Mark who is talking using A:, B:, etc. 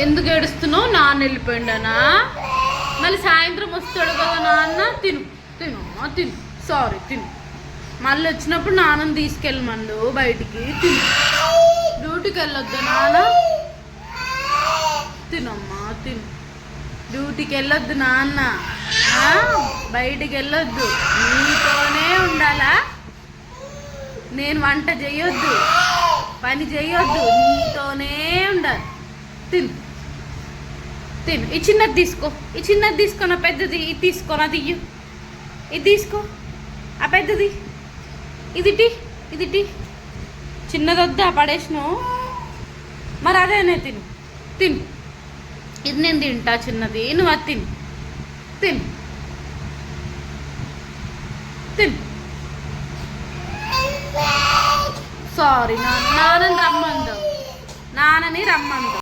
A: ఎందుకు ఏడుస్తున్నావు? నాన్న వెళ్ళిపోయిండనా? మళ్ళీ సాయంత్రం వస్తాడు కదా నాన్న. తిను తిను తిను. సారీ తిను. మళ్ళీ వచ్చినప్పుడు నాన్నని తీసుకెళ్ళమండు బయటికి. తిను. డ్యూటీకి వెళ్ళొద్దా నాన్న? తినమ్మా తిను. డ్యూటీకి వెళ్ళొద్దు నాన్న. బయటికి వెళ్ళొద్దు. నీతోనే ఉండాలా? నేను వంట చేయొద్దు, పని చేయొద్దు, నీతోనే ఉండాలి. తిను తిను. ఈ చిన్నది తీసుకో, ఈ చిన్నది తీసుకో. నా పెద్దది ఇది తీసుకో. నాది ఇయ్యు. ఇది తీసుకో. ఆ పెద్దది ఇది టీ, ఇది టీ. చిన్నది వద్దా? పడేసినావు. మరి అదేనే తిను. తిను. ఇది నేను తింటా చిన్నది. నువ్వు అది తిను. తిను తిను. సారీ నాన్నని రమ్మందాం. నాన్నని రమ్మందాం.